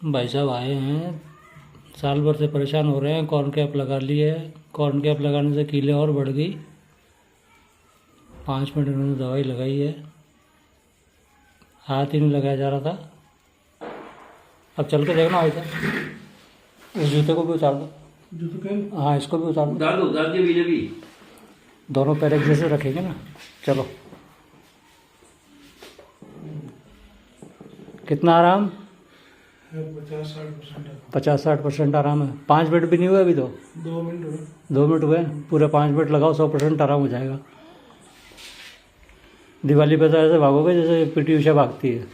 भाई साहब आए हैं, साल भर से परेशान हो रहे हैं। कॉर्न कैप लगा लिए है। कॉर्न कैप लगाने से कीलें और बढ़ गई। 5 मिनट इन्होंने दवाई लगाई है, हाथ ही नहीं लगाया जा रहा था। अब चल के देखना भाई साहब, उस जूते को भी उतार दो। हाँ, इसको भी उतार दो। उतार दिए बीजे भी। दोनों पैर एक जैसे रखेंगे ना। चलो, कितना आराम? 50-60% आराम है। 5 मिनट भी नहीं हुए अभी तो। 2 मिनट हुए। पूरे 5 मिनट लगाओ, 100% आराम हो जाएगा। दिवाली पे तो ऐसे भागोगे जैसे पीटी उषा भागती है।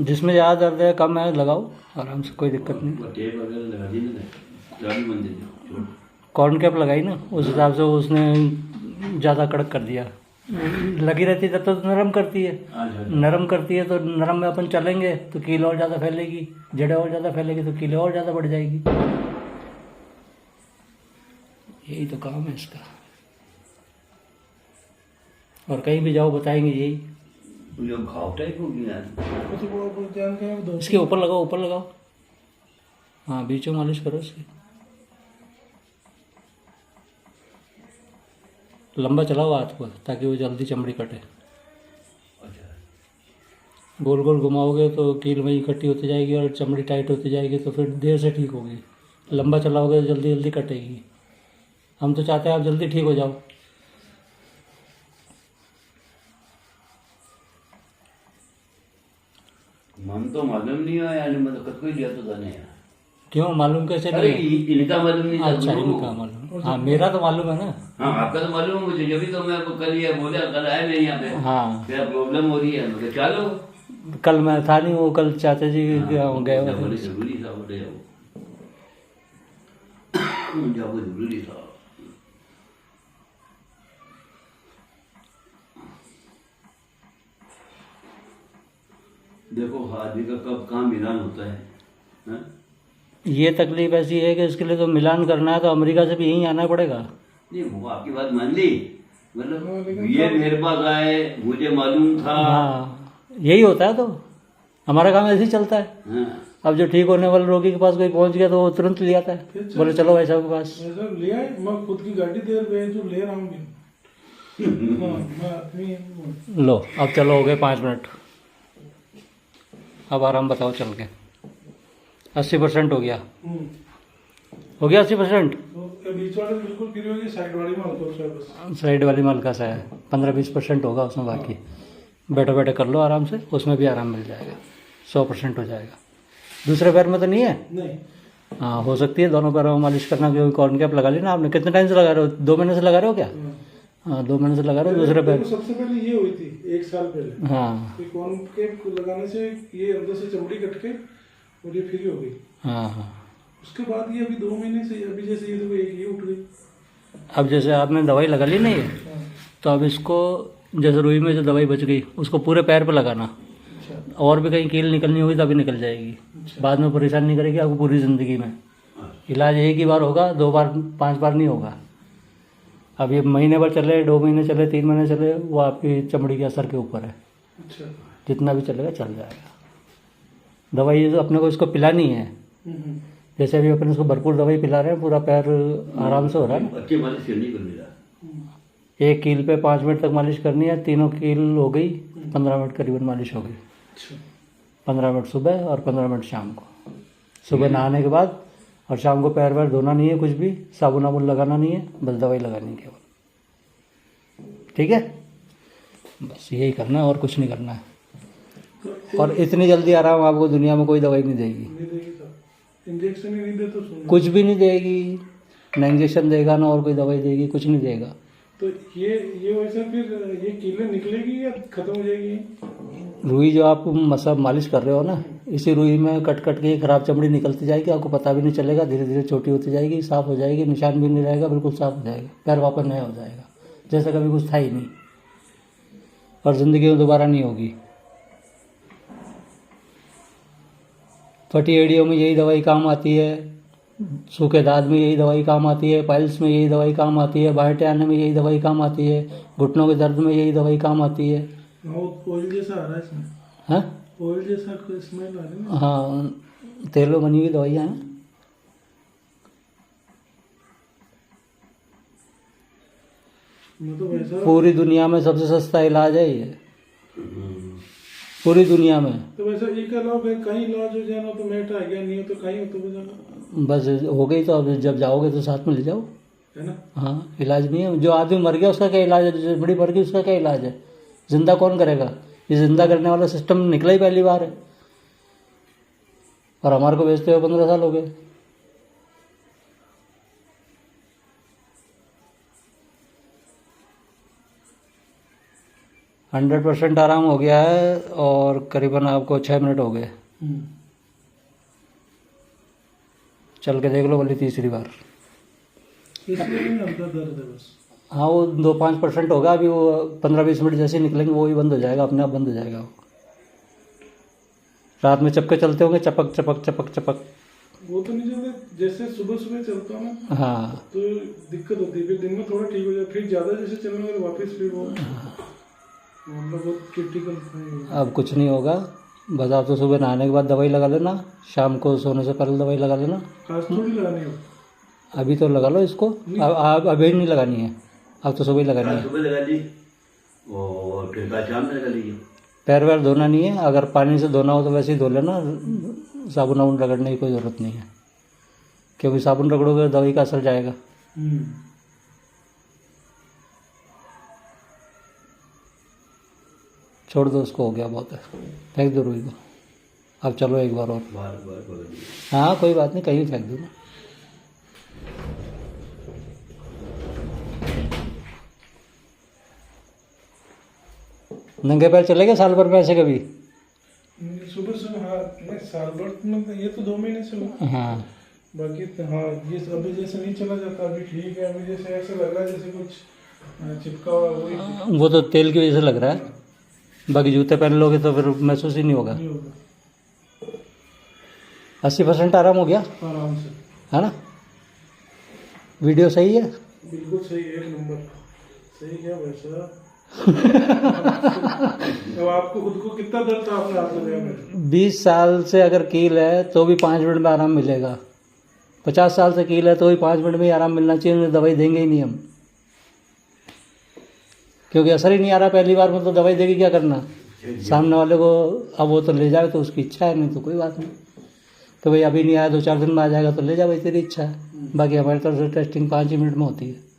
जिसमें ज़्यादा दर्द है, कम है, लगाओ आराम से, कोई दिक्कत नहीं। कॉर्न कैप लगाई ना, उस हिसाब से उसने ज़्यादा कड़क कर दिया। लगी रहती तब तो नरम करती है। नरम करती है तो नरम में अपन चलेंगे तो कील और ज़्यादा फैलेगी, जड़ें और ज़्यादा फैलेगी तो कीलें और ज़्यादा बढ़ जाएगी। यही तो काम है इसका। और कहीं भी जाओ बताएंगे यही। घाव टाइप हो गया। इसके ऊपर लगाओ, ऊपर लगाओ। हाँ, बीच में मालिश करो इसकी। लंबा चलाओ हाथ को ताकि वो जल्दी चमड़ी कटे। गोल गोल घुमाओगे तो कील वहीं इकट्ठी होती जाएगी और चमड़ी टाइट होती जाएगी, तो फिर देर से ठीक होगी। लंबा चलाओगे तो जल्दी जल्दी कटेगी। हम तो चाहते हैं आप जल्दी ठीक हो जाओ। मन तो मालूम नहीं है यार, मतलब कत कोई लिया तो जाने यार। क्यों मालूम कैसे अरे नहीं? इनका मालूम नहीं था। अच्छा, इनका मालूम। हाँ, मेरा तो मालूम है ना। हाँ, आपका तो मालूम है मुझे, जब तो मैं कल ये बोला, कल आया मैं यहाँ पे। हाँ, क्या प्रॉब्लम हो रही है? मैं चलो। कल मैं था नहीं, वो कल चाचा जी गए हुए थे। जरूरी था, बोले जाओ, जरूरी था। देखो आदमी का कब कहाँ मिलान होता है, हाँ? ये तकलीफ ऐसी है कि इसके लिए तो मिलान करना है तो अमेरिका से भी यहीं आना पड़ेगा। नहीं, वो आपकी बात मान ली, मतलब ये मेरे पास आए, मुझे मालूम था। हाँ, यही होता है। तो हमारा काम ऐसे ही चलता है। हाँ। अब जो ठीक होने वाले रोगी के पास कोई पहुंच गया तो वो तुरंत ले आता है, बोले चलो भाई साहब के पास। ले आए, मैं खुद की गाड़ी दे जो ले रहा हूँ। लो, अब चलो, हो गए 5 मिनट। अब आराम बताओ चल के। 80% हो गया। हो गया 80%। तो बीच वाले बिल्कुल फ्री होगी, साइड वाली में हल्का सा बस। साइड वाली में हल्का सा है, 15-20% होगा उसमें। बाकी बैठे बैठे कर लो आराम से, उसमें भी आराम मिल जाएगा। 100% हो जाएगा। दूसरे पैर में तो नहीं है? नहीं। हाँ, हो सकती है दोनों पैरों में मालिश करना। क्योंकि कॉर्न कैप लगा ली ना आपने। कितने टाइम से लगा रहे हो? 2 महीने से लगा रहे हो क्या? हाँ, 2 महीने से लगा रहे हो। दूसरे पैर सबसे पहले ये हुई थी 1 साल पहले। हाँ, कॉर्न कैप लगाने से ये अंदर से चमड़ी कट के और ये फ्री हो गई। हाँ, हाँ। उसके बाद ये अभी 2 महीने से, अभी जैसे ये देखो एक ये उठ गई। अब जैसे आपने दवाई लगा ली नहीं है, तो अब इसको जैसे रुई में जो दवाई बच गई उसको पूरे पैर पे लगाना। और भी कहीं कील निकलनी होगी तभी निकल जाएगी। बाद में परेशान नहीं करेगी आपको पूरी ज़िंदगी में। इलाज एक ही बार होगा, 2 बार 5 बार नहीं होगा। अब ये महीने भर चले, 2 महीने चले, 3 महीने चले, वो आपकी चमड़ी के असर के ऊपर है। जितना भी चलेगा चल जाएगा। दवाई जो अपने को इसको पिलानी है, जैसे अभी अपन इसको भरपूर दवाई पिला रहे हैं, पूरा पैर आराम से हो रहा है ना। अच्छी मालिश करनी कर मेरा। एक कील पे 5 मिनट तक मालिश करनी है। तीनों कील हो गई, 15 मिनट करीबन मालिश हो गई। 15 मिनट सुबह और 15 मिनट शाम को। सुबह नहाने के बाद, और शाम को पैर वैर धोना नहीं है, कुछ भी साबुन वाबुन लगाना नहीं है, बस दवाई लगानी है केवल। ठीक है, बस यही करना है और कुछ नहीं करना है। और इतनी जल्दी आराम आपको दुनिया में कोई दवाई नहीं देगी। इंजेक्शन ही नहीं दे तो कुछ भी नहीं देगी, ना इंजेक्शन देगा ना और कोई दवाई देगी, कुछ नहीं देगा। तो ये वैसे फिर ये कीलें निकलेगी या खत्म हो जाएगी? रुई जो आप मसाज मालिश कर रहे हो ना, इसी रुई में कट कट के खराब चमड़ी निकलती जाएगी, आपको पता भी नहीं चलेगा। धीरे धीरे छोटी होती जाएगी, साफ हो जाएगी, निशान भी नहीं रहेगा, बिल्कुल साफ हो जाएगा। पैर वापस नया हो जाएगा जैसे कभी कुछ था ही नहीं, और ज़िंदगी में दोबारा नहीं होगी। फटी एड़ियों में यही दवाई काम आती है, सूखे दांत में यही दवाई काम आती है, पाइल्स में यही दवाई काम आती है, बाहर आने में यही दवाई काम आती है, घुटनों के दर्द में यही दवाई काम आती है। वो ऑयल जैसा आ रहा है इसमें, हाँ ऑयल जैसा स्मेल आ रही है ना। हाँ, तेलों बनी हुई दवाइयाँ हैं। मतलब ऐसा पूरी दुनिया में सबसे सस्ता इलाज है ये, पूरी दुनिया में। तो वैसा एक अलावा फिर कहीं इलाज हो जाना तो मैट आ गया, नहीं हो तो कहीं हो तो हो जाना, बस हो गई तो अब जब जाओगे तो साथ में ले जाओ। है ना। हाँ, इलाज नहीं है। जो आदमी मर गया उसका क्या इलाज है, जो बड़ी मर गई उसका क्या इलाज है? जिंदा कौन करेगा? ये जिंदा करने वाला सिस्टम निकला ही पहली बार है, और हमारे को बेचते हुए 15 साल हो गए। हंड्रेड % आराम हो गया है, और करीबन आपको 6 मिनट हो गए। चल के देख लो भले तीसरी बार। इसलिए नहीं हल्का दर्द है बस। हाँ, वो 2-5% होगा अभी, वो 15-20 मिनट जैसे ही निकलेंगे वो ही बंद हो जाएगा, अपने आप बंद हो जाएगा वो। रात में चपके चलते होंगे, चपक चपक चपक चपक। वो तो नहीं चलते, जैसे सुबह सुबह चलता हूँ ना हाँ, तो दिक्कत होती है, फिर दिन में थोड़ा ठीक हो जाए, फिर ज्यादा जैसे चलने लगे वापस फिर वो मतलब बहुत क्रिटिकल है। अब कुछ नहीं होगा, बस आप तो सुबह नहाने के बाद दवाई लगा लेना, शाम को सोने से पहले दवाई लगा लेना। खास थोड़ी लगानी हो, अभी तो लगा लो इसको, अब अभी नहीं लगानी है, अब तो सुबह ही लगानी है। सुबह लगा ली और फिर बाद शाम में लगा लीजिए। पैर वैर धोना नहीं है, अगर पानी से धोना हो तो वैसे ही धो लेना, साबुन वाबुन रगड़ने की कोई ज़रूरत नहीं है, क्योंकि साबुन रगड़ोगे तो दवाई का असर जाएगा। छोड़ दो उसको, हो गया बहुत है, फेंक दो रुई को। अब चलो एक बार और। बार बार बार हाँ कोई बात नहीं, कहीं फेंक दो ना। नंगे पैर चले गए साल भर में ऐसे कभी? सुबह सुबह हाँ, नहीं साल भर में तो ये तो 2 महीने से हुआ। हाँ, बाकी तो हाँ ये अभी जैसे नहीं चला जाता, अभी ठीक है, अभी जैसे ऐसा लग रहा है जैसे कुछ चिपका हुआ वही वो तो तेल की वजह से लग रहा है, बाकी जूते पहन लोगे तो फिर महसूस ही नहीं होगा। नहीं होगा, 80% आराम हो गया, आराम से। है ना? वीडियो सही है? बिल्कुल सही, 1 नंबर सही। क्या वैसा अब आपको खुद को कितना दर्द था आपने हाथ लगाया में? 20 साल से अगर कील है तो भी 5 मिनट में आराम मिलेगा, 50 साल से कील है तो भी 5 मिनट में ही आराम मिलना चाहिए, उन्हें दवाई देंगे ही नहीं हम, क्योंकि असर ही नहीं आ रहा पहली बार में, तो दवाई देगी क्या करना सामने वाले को। अब वो तो ले जाए तो उसकी इच्छा है, नहीं तो कोई बात नहीं। तो भाई अभी नहीं आया 2-4 दिन में आ जाएगा तो ले जा भाई, तेरी इच्छा है। बाकी हमारी तरफ से टेस्टिंग 5 ही मिनट में होती है।